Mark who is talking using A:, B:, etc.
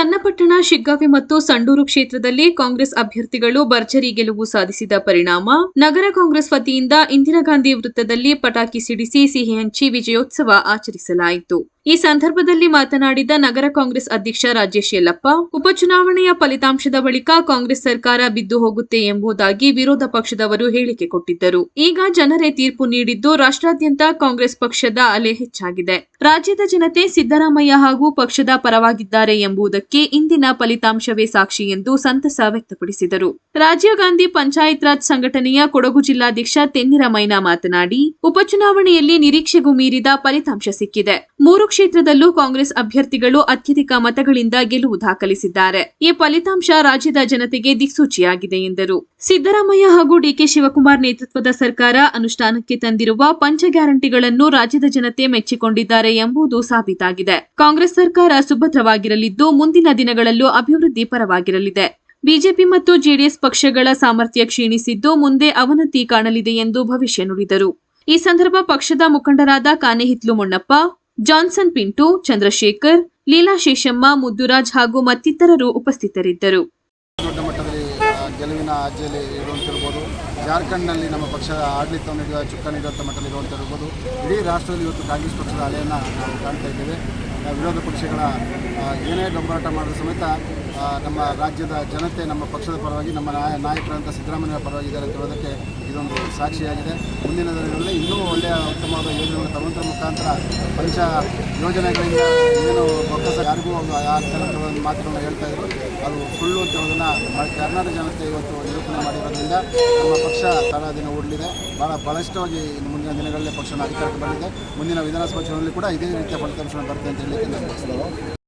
A: ಚನ್ನಪಟ್ಟಣ, ಶಿಗ್ಗಾವಿ ಮತ್ತು ಸಂಡೂರು ಕ್ಷೇತ್ರದಲ್ಲಿ ಕಾಂಗ್ರೆಸ್ ಅಭ್ಯರ್ಥಿಗಳು ಭರ್ಜರಿ ಗೆಲುವು ಸಾಧಿಸಿದ ಪರಿಣಾಮ ನಗರ ಕಾಂಗ್ರೆಸ್ ವತಿಯಿಂದ ಇಂದಿರಾ ಗಾಂಧಿ ವೃತ್ತದಲ್ಲಿ ಪಟಾಕಿ ಸಿಡಿಸಿ ಸಿಹಿ ಹಂಚಿ ವಿಜಯೋತ್ಸವ ಆಚರಿಸಲಾಯಿತು. ಈ ಸಂದರ್ಭದಲ್ಲಿ ಮಾತನಾಡಿದ ನಗರ ಕಾಂಗ್ರೆಸ್ ಅಧ್ಯಕ್ಷ ರಾಜೇಶ್ ಯಲ್ಲಪ್ಪ, ಉಪಚುನಾವಣೆಯ ಫಲಿತಾಂಶದ ಬಳಿಕ ಕಾಂಗ್ರೆಸ್ ಸರ್ಕಾರ ಬಿದ್ದು ಹೋಗುತ್ತೆ ಎಂಬುದಾಗಿ ವಿರೋಧ ಪಕ್ಷದವರು ಹೇಳಿಕೆ ಕೊಟ್ಟಿದ್ದರು. ಈಗ ಜನರೇ ತೀರ್ಪು ನೀಡಿದ್ದು ರಾಷ್ಟ್ರಾದ್ಯಂತ ಕಾಂಗ್ರೆಸ್ ಪಕ್ಷದ ಅಲೆ ಹೆಚ್ಚಾಗಿದೆ. ರಾಜ್ಯದ ಜನತೆ ಸಿದ್ದರಾಮಯ್ಯ ಹಾಗೂ ಪಕ್ಷದ ಪರವಾಗಿದ್ದಾರೆ ಎಂಬುದಕ್ಕೆ ಇಂದಿನ ಫಲಿತಾಂಶವೇ ಸಾಕ್ಷಿ ಎಂದು ಸಂತಸ ವ್ಯಕ್ತಪಡಿಸಿದರು. ರಾಜೀವ್ ಗಾಂಧಿ ಪಂಚಾಯತ್ ರಾಜ್ ಸಂಘಟನೆಯ ಕೊಡಗು ಜಿಲ್ಲಾಧ್ಯಕ್ಷ ತೆನ್ನಿರ ಮೈನಾ ಮಾತನಾಡಿ, ಉಪಚುನಾವಣೆಯಲ್ಲಿ ನಿರೀಕ್ಷೆಗೂ ಮೀರಿದ ಫಲಿತಾಂಶ ಸಿಕ್ಕಿದೆ. 3 ಕ್ಷೇತ್ರದಲ್ಲೂ ಕಾಂಗ್ರೆಸ್ ಅಭ್ಯರ್ಥಿಗಳು ಅತ್ಯಧಿಕ ಮತಗಳಿಂದ ಗೆಲುವು ದಾಖಲಿಸಿದ್ದಾರೆ. ಈ ಫಲಿತಾಂಶ ರಾಜ್ಯದ ಜನತೆಗೆ ದಿಕ್ಸೂಚಿಯಾಗಿದೆ ಎಂದರು. ಸಿದ್ದರಾಮಯ್ಯ ಹಾಗೂ ಡಿಕೆ ಶಿವಕುಮಾರ್ ನೇತೃತ್ವದ ಸರ್ಕಾರ ಅನುಷ್ಠಾನಕ್ಕೆ ತಂದಿರುವ ಪಂಚ ಗ್ಯಾರಂಟಿಗಳನ್ನು ರಾಜ್ಯದ ಜನತೆ ಮೆಚ್ಚಿಕೊಂಡಿದ್ದಾರೆ ಎಂಬುದು ಸಾಬೀತಾಗಿದೆ. ಕಾಂಗ್ರೆಸ್ ಸರ್ಕಾರ ಸುಭದ್ರವಾಗಿರಲಿದ್ದು ಮುಂದಿನ ದಿನಗಳಲ್ಲೂ ಅಭಿವೃದ್ಧಿ ಪರವಾಗಿರಲಿದೆ. ಬಿಜೆಪಿ ಮತ್ತು ಜೆಡಿಎಸ್ ಪಕ್ಷಗಳ ಸಾಮರ್ಥ್ಯ ಕ್ಷೀಣಿಸಿದ್ದು ಮುಂದೆ ಅವನತಿ ಕಾಣಲಿದೆ ಎಂದು ಭವಿಷ್ಯ ನುಡಿದರು. ಈ ಸಂದರ್ಭ ಪಕ್ಷದ ಮುಖಂಡರಾದ ಕಾನೆಹಿತ್ಲು ಮೊಣ್ಣಪ್ಪ, ಜಾನ್ಸನ್ ಪಿಂಟು, ಚಂದ್ರಶೇಖರ್, ಲೀಲಾ ಶೇಷಮ್ಮ, ಮುದ್ದುರಾಜ್ ಹಾಗೂ ಮತ್ತಿತರರು ಉಪಸ್ಥಿತರಿದ್ದರು.
B: ದೊಡ್ಡ ಮಟ್ಟದಲ್ಲಿ ಗೆಲುವಿನ ಅಜ್ಜಲ್ಲಿ ಇರುವಂತಿರ್ಬೋದು, ಜಾರ್ಖಂಡ್ನಲ್ಲಿ ನಮ್ಮ ಪಕ್ಷದ ಆಡಳಿತವನ್ನು ನೀಡುವ ಚುಕ್ಕ ನೀಡುವಂಥ ಮಟ್ಟದಲ್ಲಿ ಇರುವಂತಿರ್ಬೋದು, ಇಡೀ ರಾಷ್ಟ್ರದಲ್ಲಿ ಇವತ್ತು ಕಾಂಗ್ರೆಸ್ ಪಕ್ಷದ ಅಲೆಯನ್ನು ನಾವು ಕಾಣ್ತಾ ಇದ್ದೇವೆ. ವಿರೋಧ ಪಕ್ಷಗಳ ಏನೇ ಡೊಂಬರಾಟ ಮಾಡಿದ ಸಮೇತ ನಮ್ಮ ರಾಜ್ಯದ ಜನತೆ ನಮ್ಮ ಪಕ್ಷದ ಪರವಾಗಿ, ನಮ್ಮ ನಾಯಕರಂಥ ಸಿದ್ದರಾಮಯ್ಯ ಪರವಾಗಿದ್ದಾರೆ ಅಂತ ಹೇಳೋದಕ್ಕೆ ಇದೊಂದು ಸಾಕ್ಷಿಯಾಗಿದೆ. ಮುಂದಿನ ದಿನಗಳಲ್ಲಿ ಇನ್ನೂ ಒಳ್ಳೆಯ ಉತ್ತಮವಾದ ಯೋಜನೆಗಳನ್ನು ತರುವಂಥ ಮುಖಾಂತರ ಪಂಚ ಯೋಜನೆಗಳಿಂದ ಏನು ಬೊಕ್ಕಸ ಯಾರಿಗೂ ಆಗ್ತಾರಂಥ ಒಂದು ಮಾತುಗಳನ್ನು ಹೇಳ್ತಾ ಇದ್ರು, ಅದು ಸುಳ್ಳು ಅಂತ ಹೇಳೋದನ್ನು ಕರ್ನಾಟಕ ಜನತೆ ಇವತ್ತು ನಿರೂಪಣೆ ಮಾಡಿರೋದ್ರಿಂದ ನಮ್ಮ ಪಕ್ಷ ದಿನ ಓಡಲಿದೆ. ಭಾಳ ಬಲಿಷ್ಠವಾಗಿ ಮುಂದಿನ ದಿನಗಳಲ್ಲಿ ಪಕ್ಷನ ಅಧಿಕಾರಕ್ಕೆ ಬಂದಿದೆ. ಮುಂದಿನ ವಿಧಾನಸಭಾ ಚುನಾವಣೆಯಲ್ಲಿ ಕೂಡ ಇದೇ ರೀತಿಯ ಫಲಿತಾಂಶ ಬರುತ್ತೆ ಅಂತ ಹೇಳಲಿಕ್ಕೆ ನಾನು